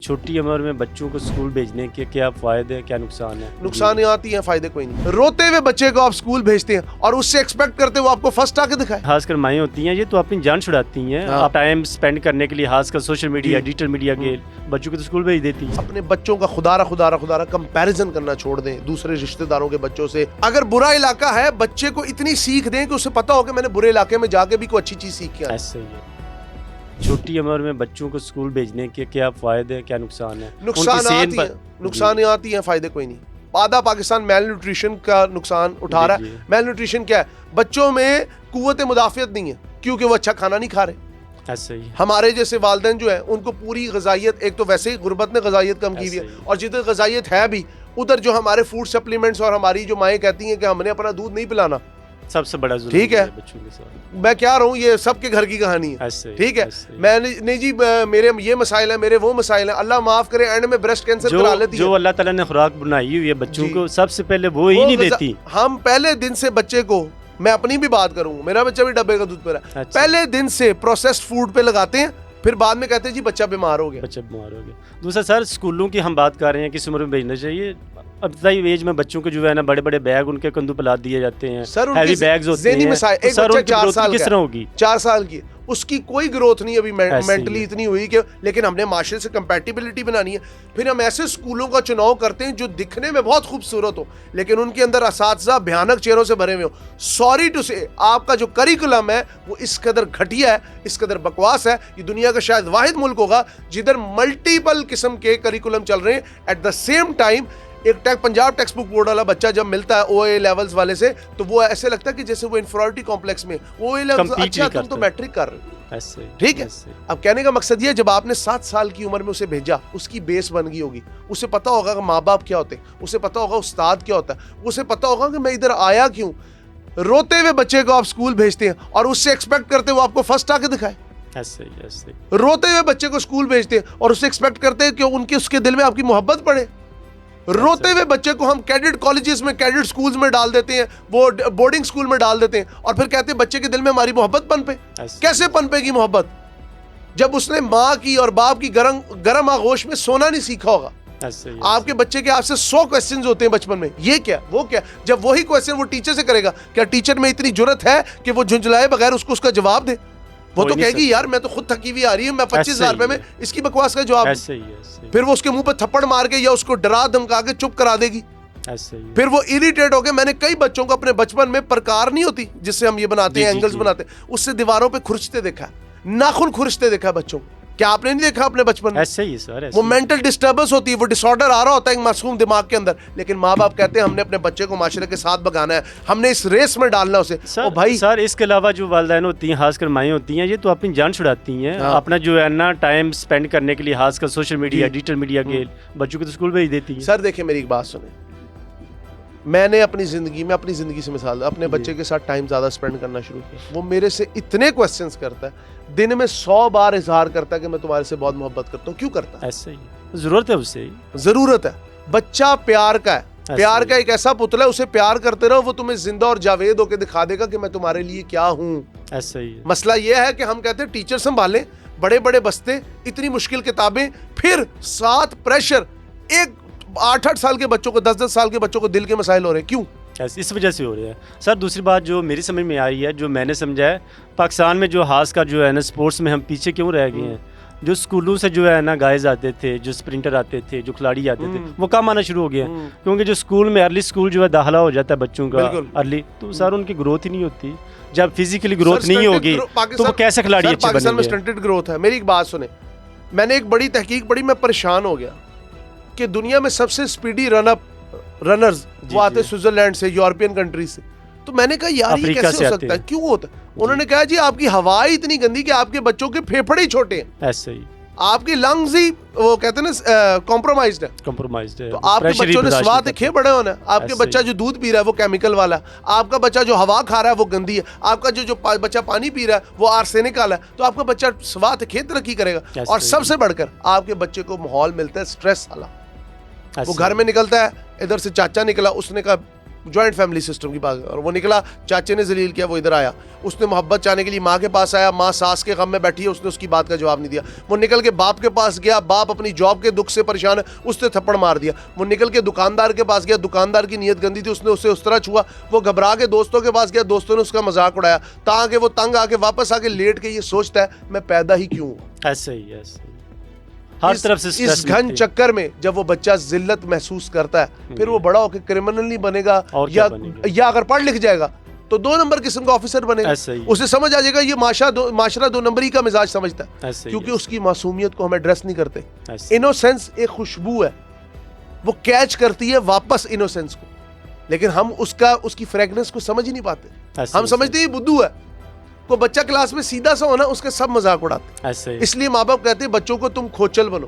چھوٹی عمر میں بچوں کو اسکول بھیجنے کے کیا فائدے ہیں، کیا نقصان ہے؟ نقصانات ہی ہیں، فائدے کوئی نہیں. روتے ہوئے بچے کو آپ اسکول بھیجتے ہیں اور اس سے ایکسپیکٹ کرتے وہ آپ کو فرسٹ آ کے دکھائے. خاص کر مائیں ہوتی ہیں یہ تو اپنی جان چھڑاتی ہیں. آپ ٹائم سپینڈ کرنے کے لیے خاص کر سوشل میڈیا ڈیجیٹل میڈیا کے بچوں کو تو اسکول بھیج دیتی ہیں. اپنے بچوں کا خدا را کمپیریزن کرنا چھوڑ دیں دوسرے رشتہ داروں کے بچوں سے. اگر برا علاقہ ہے بچے کو اتنی سیکھ دیں کہ اسے پتا ہو کہ میں نے برے علاقے میں جا کے بھی کوئی اچھی چیز سیکھی ہے. ایسے ہی ہے. چھوٹی عمر میں بچوں کو اسکول بھیجنے کے کیا فائدے ہیں، کیا نقصان ہے؟ نقصانات ہی ہیں، فائدے کوئی نہیں. آدھا پاکستان میل نیوٹریشن کا نقصان اٹھا رہا ہے. میل نیوٹریشن کیا ہے؟ بچوں میں قوت مدافعت نہیں ہے کیونکہ وہ اچھا کھانا نہیں کھا رہے. ایسے ہی ہمارے جیسے والدین جو ہیں ان کو پوری غذائیت، ایک تو ویسے ہی غربت نے غذائیت کم کی ہوئی ہے اور جدھر غذائیت ہے بھی ادھر جو ہمارے فوڈ سپلیمنٹس اور ہماری جو مائیں کہتی ہیں کہ ہم نے اپنا دودھ نہیں پلانا، سب سے بڑا ضروری ٹھیک ہے بچوں کے ساتھ. میں کیا رہا ہوں، یہ سب کے گھر کی کہانی ہے. ٹھیک ہے، میں نہیں جی میرے یہ مسائل ہیں، میرے وہ مسائل ہیں، اللہ معاف کرے اینڈ میں بریسٹ کینسر کرا لیتی ہے. جو اللہ تعالیٰ نے خوراک بنائی ہوئی ہے بچوں کو سب سے پہلے وہ ہی نہیں دیتی. ہم پہلے دن سے بچے کو، میں اپنی بھی بات کروں، میرا بچہ بھی ڈبے کا دودھ پی رہا ہے، پہلے دن سے پروسیسڈ فوڈ پہ لگاتے ہیں، پھر بعد میں کہتے ہیں جی بچہ بیمار ہو گیا. دوسرا سر اسکولوں کی ہم بات کر رہے ہیں کس عمر میں بھیجنا چاہیے. ابتدائی ایج میں بچوں کو جو ہے نا بڑے بڑے بیگ ان کے کندھوں پہ لاد دیے جاتے ہیں، ہیوی بیگز ہوتے ہیں. سر ان کی 4 سال کس طرح ہوگی؟ 4 سال کی اس کی کوئی گروتھ نہیں ابھی مینٹلی اتنی ہوئی کہ، لیکن ہم نے معاشرے سے کمپیٹیبلٹی بنانی ہے. پھر ہم ایسے اسکولوں کا چناؤ کرتے ہیں جو دکھنے میں بہت خوبصورت ہو لیکن ان کے اندر اساتذہ بھیانک چہروں سے بھرے ہوئے ہو. سوری ٹو سے آپ کا جو کریکولم ہے وہ اس قدر گھٹیا ہے، اس قدر بکواس ہے. یہ دنیا کا شاید واحد ملک ہوگا جدھر ملٹیپل قسم کے کریکولم چل رہے ہیں ایٹ دا سیم ٹائم. ایک پنجاب ٹیکسٹ بک بورڈ والا بچہ جب ملتا ہے او اے لیولز والے سے تو وہ ایسے لگتا ہے کہ جیسے وہ انفیریٹی کمپلیکس میں او اے لیولز. اچھا تم تو میٹرک کر رہے ہو، ٹھیک ہے. اب کہنے کا مقصد یہ، جب آپ نے 7 سال کی عمر میں اسے بھیجا اس کی بیس بن گئی ہوگی، اسے پتا ہوگا کہ ماں باپ کیا ہوتے ہیں، اسے پتا ہوگا استاد کیا ہوتا ہے، اسے پتا ہوگا کہ میں ادھر آیا کیوں. روتے ہوئے بچے کو آپ اسکول بھیجتے ہیں اور اس سے ایکسپیکٹ کرتے وہ آپ کو فرسٹ آ کے دکھائے. روتے ہوئے بچے کو اسکول بھیجتے ہیں اور اس سے ایکسپیکٹ کرتے ہیں کہ اس کے دل میں آپ کی محبت پڑے. روتے ہوئے بچے کو ہم کیڈٹ کالجز میں، کیڈٹ سکولز میں ڈال دیتے ہیں، وہ بورڈنگ سکول میں ڈال دیتے ہیں اور پھر کہتے ہیں بچے کے دل میں ہماری محبت پنپے. کیسے پنپے گی محبت جب اس نے ماں کی اور باپ کی گرم آغوش میں سونا نہیں سیکھا ہوگا. آپ کے بچے کے آپ سے 100 کوسچنز ہوتے ہیں بچپن میں، یہ کیا وہ کیا. جب وہی کوسچن وہ ٹیچر سے کرے گا، کیا ٹیچر میں اتنی جرت ہے کہ وہ جھنجھلائے بغیر اس کو اس کا جواب دے؟ وہ تو کہے گی یار میں تو خود تھکی ہوئی آ رہی ہوں، میں 25,000 روپے میں اس کی بکواس کا جواب. پھر وہ اس کے منہ پہ تھپڑ مار کے یا اس کو ڈرا دھمکا کے چپ کرا دے گی. پھر وہ اریٹیٹ ہو کے، میں نے کئی بچوں کو اپنے بچپن میں پرکار نہیں ہوتی جس سے ہم یہ بناتے ہیں اینگلز بناتے ہیں، اس سے دیواروں پہ کھرچتے دیکھا، ناخن کھرچتے دیکھا بچوں کو. کیا آپ نے نہیں دیکھا اپنے بچپن میں؟ ایسے ہی سر، وہ مینٹل ڈسٹربنس ہوتی ہے، وہ ڈس آرڈر آ رہا ہوتا ہے ایک معصوم دماغ کے اندر، لیکن ماں باپ کہتے ہیں ہم نے اپنے بچے کو معاشرے کے ساتھ بگانا ہے، ہم نے اس ریس میں ڈالنا اسے. سر اس کے علاوہ جو والدین ہوتی ہیں خاص کر مائیں ہوتی ہیں یہ تو اپنی جان چھڑاتی ہیں. اپنا جو ہے نا ٹائم سپینڈ کرنے کے لیے خاص کر سوشل میڈیا ڈیجیٹل میڈیا کے بچوں کو تو اسکول بھیج دیتی ہیں. سر دیکھیں میری ایک بات سنیں، میں نے اپنی زندگی سے مثال اپنے بچے کے ساتھ ٹائم زیادہ سپینڈ کرنا شروع کیا. وہ میرے سے اتنے کوسچنز کرتا ہے، دن میں 100 بار اظہار کرتا ہے کہ میں تمہارے سے بہت محبت کرتا ہوں. کیوں کرتا ہے؟ ایسے ہی ضرورت ہے، اسے ضرورت ہے. بچہ پیار کا ہے، پیار کا ایک ایسا پتلا ہے، اسے پیار کرتے رہو، وہ تمہیں زندہ اور جاوید ہو کے دکھا دے گا کہ میں تمہارے لیے کیا ہوں. ایسے ہی مسئلہ یہ ہے کہ ہم کہتے ہیں ٹیچر سنبھالیں، بڑے بڑے بستے، اتنی مشکل کتابیں، پھر ساتھ پریشر. ایک 8-8 سال کے بچوں کو، 10-10 سال کے بچوں کو دل کے مسائل ہو رہے ہیں. کیوں؟ اس وجہ سے ہو رہا ہے. سر دوسری بات جو میری سمجھ میں آئی ہے، جو میں نے سمجھا ہے، پاکستان میں جو خاص کا جو ہے نا سپورٹس میں ہم پیچھے کیوں رہ گئے ہیں. جو اسکولوں سے جو ہے نا گائز آتے تھے، جو اسپرنٹر آتے تھے، جو کھلاڑی آتے تھے، وہ کم آنا شروع ہو گیا. کیونکہ جو اسکول میں ارلی اسکول جو ہے داخلہ ہو جاتا ہے بچوں کا ارلی، تو سر ان کی گروتھ ہی نہیں ہوتی. جب فزیکلی گروتھ نہیں ہوگی تو وہ کیسے کھلاڑی اچھے بنیں گے؟ پاکستان میں سٹنٹڈ گروتھ ہے. میری ایک بات سنیں، میں نے ایک بڑی تحقیق پڑھی، میں پریشان ہو گیا کہ دنیا میں سب سے سپیڈی رنرز وہ آتے سوئٹزرلینڈ سے، یورپین کنٹریز سے. تو میں نے کہا یار یہ کیسے ہو سکتا ہے، کیوں ہوتا ہے؟ انہوں نے کہا جی آپ کی ہوا اتنی گندی کہ آپ کے بچوں کے پھیپھڑے ہی چھوٹے ہیں. ایسے ہی آپ کی لنگز ہی وہ کہتے ہیں نا کمپرومائزڈ ہے. تو آپ کے بچوں نے سواد کھے بڑے ہونا ہے. آپ کے بچہ جو دودھ پی رہا ہے وہ کیمیکل والا ہے، آپ کا بچہ جو ہوا کھا رہا ہے وہ گندی ہے، آپ کا جو بچہ پانی پی رہا ہے وہ آرسینک والا ہے. تو آپ کا بچہ سواد کھے ترقی کرے گا. اور سب سے بڑھ کر آپ کے بچے کو ماحول ملتا ہے سٹریس والا. وہ گھر میں نکلتا ہے، ادھر سے چاچا نکلا، اس نے کہا جوائنٹ فیملی سسٹم کی بات، اور وہ نکلا، چاچے نے ذلیل کیا، وہ ادھر آیا، اس نے محبت چاہنے کے لیے ماں کے پاس آیا، ماں ساس کے غم میں بیٹھی ہے، اس نے اس کی بات کا جواب نہیں دیا، وہ نکل کے باپ کے پاس گیا، باپ اپنی جاب کے دکھ سے پریشان ہے، اس نے تھپڑ مار دیا، وہ نکل کے دکاندار کے پاس گیا، دکاندار کی نیت گندی تھی، اس نے اسے اس طرح چھوا، وہ گھبرا کے دوستوں کے پاس گیا، دوستوں نے اس کا مذاق اڑایا، تاکہ وہ تنگ آ کے واپس آ کے لیٹ کے یہ سوچتا ہے میں پیدا ہی کیوں ہوں۔ ایسے ہی ایسے ہی ہر طرف سے اس گھن چکر میں جب وہ بچہ ذلت محسوس کرتا ہے، پھر وہ بڑا ہو کے کرمنل نہیں بنے گا، یا اگر پڑھ لکھ جائے گا تو 2 نمبر قسم کا آفیسر بنے گا، اسے سمجھ آ جائے گا یہ معاشرہ 2 نمبری کا مزاج سمجھتا ہے، کیونکہ اس کی معصومیت کو ہم ایڈریس نہیں کرتے۔ انوسینس ایک خوشبو ہے، وہ کیچ کرتی ہے واپس انوسینس کو، لیکن ہم اس کی فریگنس کو سمجھ ہی نہیں پاتے، ہم سمجھتے ہیں بدھو ہے۔ کوئی بچہ کلاس میں سیدھا سا ہونا، اس کے سب مذاق اڑاتے ہیں، اس لیے ماں باپ کہتے ہیں بچوں کو تم کھوچل بنو،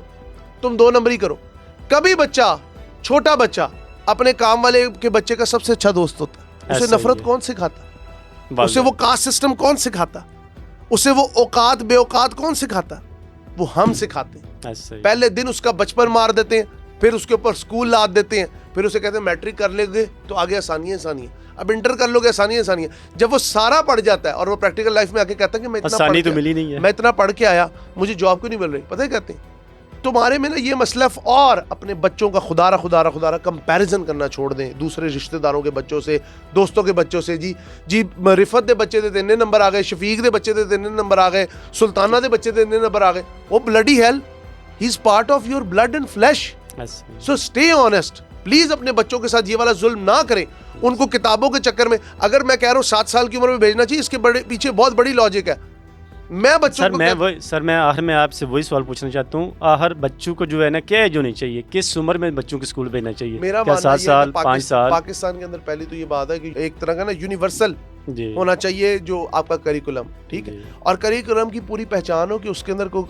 تم 2 نمبری کرو۔ کبھی بچہ، چھوٹا بچہ اپنے کام والے کے بچے کا سب سے اچھا دوست ہوتا ہے، اسے نفرت کون سکھاتا، اسے وہ کاسٹ سسٹم کون سکھاتا، اسے وہ اوقات بے اوقات کون سکھاتا، وہ ہم سکھاتے ہیں۔ پہلے دن اس کا بچپن مار دیتے ہیں، پھر اس کے اوپر سکول لاد دیتے ہیں، پھر اسے کہتے ہیں میٹرک کر لے گے تو آگے آسانی ہے، اب انٹر کر لو گے آسانی ہے۔ جب وہ سارا پڑھ جاتا ہے اور وہ پریکٹیکل لائف میں آ کے کہتا ہے کہ میں اتنا پڑھ کے آیا، مجھے جاب کیوں نہیں مل رہی، پتہ ہے کہتے ہیں تمہارے میں نا یہ مسئلہ، اور اپنے بچوں کا خدا را کمپیریزن کرنا چھوڑ دیں دوسرے رشتہ داروں کے بچوں سے، دوستوں کے بچوں سے۔ جی رفت دے بچے دے 3 نمبر آ گئے، شفیق دے بچے دے 3 نمبر آ گئے، سلطانہ دے بچے دے 3 نمبر آ گئے، وہ bloody hell, he is part of your blood and flesh, so stay honest please. اپنے بچوں کے ساتھ یہ والا ظلم نہ کریں، ان کو کتابوں کے چکر میں، اگر میں کہہ رہا ہوں 7 سال کی عمر میں بھیجنا چاہیے، اس کے پیچھے بہت بڑی لاجک ہے۔ میں بچوں کو میں آخر میں آپ سے وہی سوال پوچھنا چاہتا ہوں، آخر بچوں کو جو ہے نا کیا ایج ہونی چاہیے، کس عمر میں بچوں کو اسکول بھیجنا چاہیے؟ میرا 7 سال 5 سال پاکستان کے اندر پہلی تو یہ بات ہے کہ ایک طرح کا نا یونیورسل ہونا چاہیے جو آپ کا کریکولم، ٹھیک ہے، اور کریکولم کی پوری پہچان ہو کہ اس کے اندر کوئی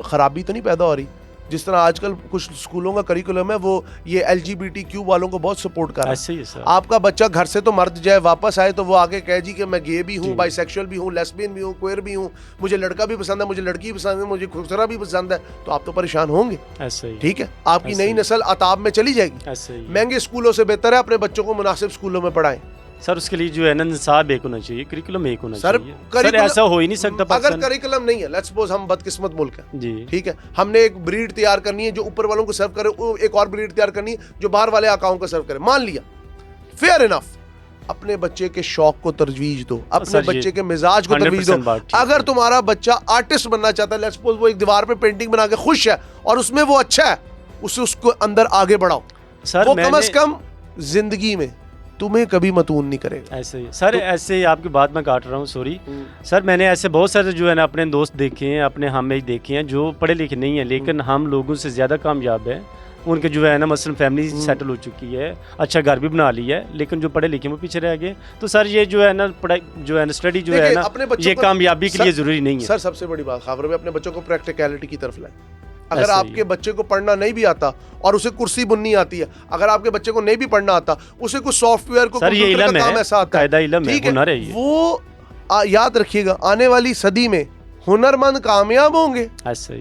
خرابی تو نہیں پیدا ہو رہی، جس طرح آج کل کچھ اسکولوں کا کریکولم ہے وہ یہ LGBTQ والوں کو بہت سپورٹ کر رہا ہے۔ آپ کا بچہ گھر سے تو مرد جائے، واپس آئے تو وہ آگے کہے جی کہ میں گے بھی ہوں، بائی سیکشل بھی ہوں، لیسبین بھی ہوں، کوئر بھی ہوں، مجھے لڑکا بھی پسند ہے، مجھے لڑکی بھی پسند ہے، مجھے خوبصورت بھی پسند ہے، تو آپ تو پریشان ہوں گے، ٹھیک ہے، آپ کی نئی نسل عطاب میں چلی جائے گی۔ مہنگے اسکولوں سے بہتر ہے اپنے بچوں کو مناسب اسکولوں میں پڑھائیں۔ سر اس کے لیے جو ہے نا نصاب ایک ہونا چاہیے، کریکولم ایک ہونا چاہیے، سر ایسا ہو ہی نہیں سکتا۔ اگر کریکولم نہیں ہے، لیٹس سپوز ہم بدقسمت ملک ہے جی، ٹھیک ہے، ہم نے ایک بریڈ تیار کرنی ہے جو اوپر والوں کو سرو کرے، ایک اور بریڈ تیار کرنی ہے جو باہر والے آقاؤں کو سرو کرے، مان لیا، فیئر انف، اپنے بچے کے شوق کو ترجیح دو، اپنے بچے کے مزاج کو ترجیح دو۔ اگر تمہارا بچہ آرٹسٹ بننا چاہتا ہے، لیٹس سپوز وہ ایک دیوار پہ پینٹنگ بنا کے خوش ہے اور اس میں وہ اچھا ہے، اس کو اندر آگے بڑھاؤ، وہ کم از کم زندگی میں تمہیں کبھی متون نہیں کرے گا۔ ایسے ہی سر، ایسے ہی آپ کی بات میں کاٹ رہا ہوں، سوری سر، میں نے ایسے بہت سارے جو ہے نا اپنے دوست دیکھے ہیں، اپنے ہم میں دیکھے ہیں جو پڑھے لکھے نہیں ہیں لیکن ہم لوگوں سے زیادہ کامیاب ہیں، ان کے جو ہے نا مثلاً فیملی سیٹل ہو چکی ہے، اچھا گھر بھی بنا لی ہے، لیکن جو پڑھے لکھے وہ پیچھے رہ گئے۔ تو سر یہ جو ہے نا پڑھائی جو ہے نا اسٹڈی جو ہے نا یہ کامیابی کے لیے ضروری نہیں ہے۔ سر سب سے بڑی بات خاور میں اپنے بچوں کو پریکٹیکلٹی کی طرف لائیں۔ اگر آپ کے بچے کو پڑھنا نہیں بھی آتا اور اسے کرسی بننی آتی ہے، اگر آپ کے بچے کو نہیں بھی پڑھنا آتا، اسے کوئی سافٹ ویئر کو کمپیوٹر کا کام ایسا آتا ہے، وہ یاد رکھیے گا آنے والی صدی میں ہنرمند کامیاب ہوں گے،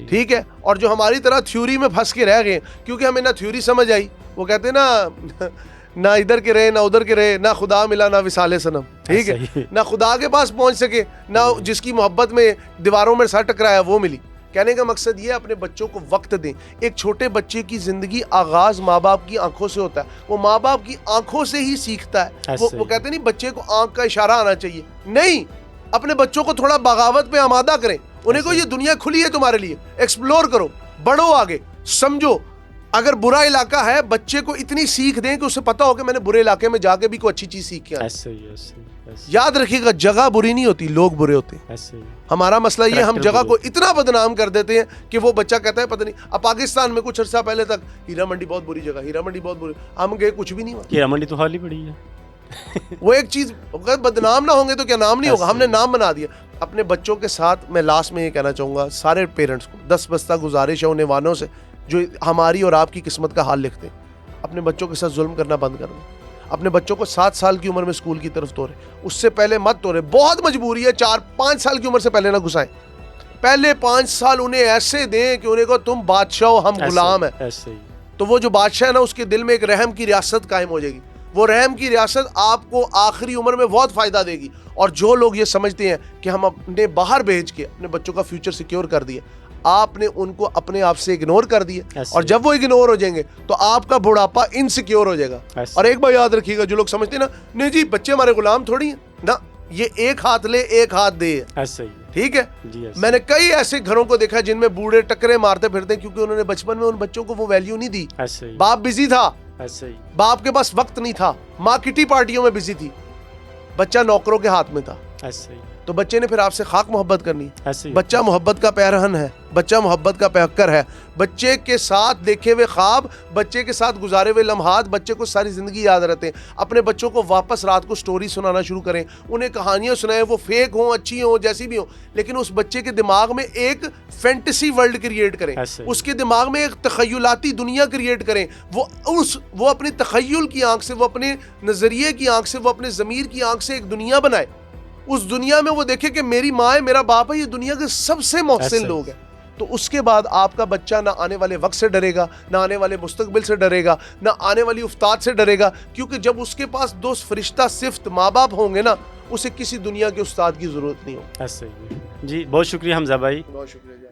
ٹھیک ہے، اور جو ہماری طرح تھیوری میں پھنس کے رہ گئے کیونکہ ہمیں نہ تھیوری سمجھ آئی، وہ کہتے ہیں نا نہ ادھر کے رہے نہ ادھر کے رہے، نہ خدا ملا نہ وصال صنم، ٹھیک ہے، نہ خدا کے پاس پہنچ سکے، نہ جس کی محبت میں دیواروں میں سر ٹکرایا وہ ملی۔ کہنے کا مقصد یہ اپنے بچوں کو وقت دیں۔ ایک چھوٹے بچے کی زندگی آغاز ماں باپ کی آنکھوں سے ہوتا ہے، وہ ماں باپ کی آنکھوں سے ہی سیکھتا ہے۔ وہ کہتے نہیں بچے کو آنکھ کا اشارہ آنا چاہیے، نہیں، اپنے بچوں کو تھوڑا بغاوت پہ آمادہ کریں، انہیں کو یہ دنیا کھلی ہے تمہارے لیے، ایکسپلور کرو، بڑھو آگے، سمجھو۔ اگر برا علاقہ ہے بچے کو اتنی سیکھ دیں کہ اسے پتا ہو کہ میں نے برے علاقے میں جا کے بھی کوئی اچھی چیز سیکھ کے آئی۔ یاد رکھیے گا جگہ بری نہیں ہوتی، لوگ برے ہوتے ہیں۔ ہمارا مسئلہ یہ ہم جگہ کو اتنا بدنام کر دیتے ہیں کہ وہ بچہ کہتا ہے پتہ نہیں۔ اب پاکستان میں کچھ عرصہ پہلے تک ہیرا منڈی بہت بری جگہ، ہیرا منڈی بہت بری، ہم گئے کچھ بھی نہیں ہوا، ہیرا منڈی تو خالی پڑی ہے۔ وہ ایک چیز بدنام نہ ہوں گے تو کیا نام نہیں ہوگا، ہم نے نام بنا دیا۔ اپنے بچوں کے ساتھ میں لاسٹ میں یہ کہنا چاہوں گا سارے پیرنٹس کو 10 بستہ گزارش ہے انہیں وانوں سے جو ہماری اور آپ کی قسمت کا حال لکھتے ہیں، اپنے بچوں کے ساتھ ظلم کرنا بند کر دیں۔ اپنے بچوں کو 7 سال کی عمر میں اسکول کی طرف توڑیں، اس سے پہلے مت توڑیں، بہت مجبوری ہے، 4-5 سال کی عمر سے پہلے نہ گھسائیں، پہلے 5 سال انہیں ایسے دیں کہ انہیں کو تم بادشاہ ہو ہم غلام ہیں، تو وہ جو بادشاہ ہے نا اس کے دل میں ایک رحم کی ریاست قائم ہو جائے گی۔ وہ رحم کی ریاست آپ کو آخری عمر میں بہت فائدہ دے گی. اور جو لوگ یہ سمجھتے ہیں کہ ہم اپنے باہر بھیج کے اپنے بچوں کا فیوچر سیکیور کر دیا, آپ نے ان کو اپنے آپ سے اگنور کر دیا, اور جب وہ اگنور ہو جائیں گے تو آپ کا بڑھاپا انسیکیور ہو جائے گا. اور ایک بات یاد رکھیے گا, جو لوگ سمجھتے ہیں نا نہیں جی بچے ہمارے غلام تھوڑی ہیں, نہ, یہ ایک ہاتھ لے ایک ہاتھ دے, ٹھیک ہے. میں نے کئی ایسے گھروں کو دیکھا جن میں بوڑھے ٹکرے مارتے پھرتے ہیں کیونکہ انہوں نے بچپن میں ان بچوں کو وہ ویلیو نہیں دی. باپ بزی تھا, باپ کے پاس وقت نہیں تھا, ماں کٹی پارٹیوں میں بزی تھی, بچہ نوکروں کے ہاتھ میں تھا. تو بچے نے پھر آپ سے خاک محبت کرنی. بچہ محبت کا پیرہن ہے, بچہ محبت کا پیکر ہے. بچے کے ساتھ دیکھے ہوئے خواب, بچے کے ساتھ گزارے ہوئے لمحات بچے کو ساری زندگی یاد رہتے ہیں. اپنے بچوں کو واپس رات کو سٹوری سنانا شروع کریں, انہیں کہانیاں سنائیں, وہ فیک ہوں اچھی ہوں جیسی بھی ہوں, لیکن اس بچے کے دماغ میں ایک فینٹیسی ورلڈ کریٹ کریں, اس کے دماغ میں ایک تخیلاتی دنیا کریٹ کریں. وہ اپنی تخیل کی آنکھ سے, وہ اپنے نظریے کی آنکھ سے, وہ اپنے ضمیر کی آنکھ سے ایک دنیا بنائے. اس دنیا میں وہ دیکھے کہ میری ماں ہے, میرا باپ ہے, یہ دنیا کے سب سے محسن لوگ ہیں. تو اس کے بعد آپ کا بچہ نہ آنے والے وقت سے ڈرے گا, نہ آنے والے مستقبل سے ڈرے گا, نہ آنے والی افتاد سے ڈرے گا, کیونکہ جب اس کے پاس دو فرشتہ صفت ماں باپ ہوں گے نا, اسے کسی دنیا کے استاد کی ضرورت نہیں ہوگی. جی بہت شکریہ حمزہ بھائی. بہت شکریہ.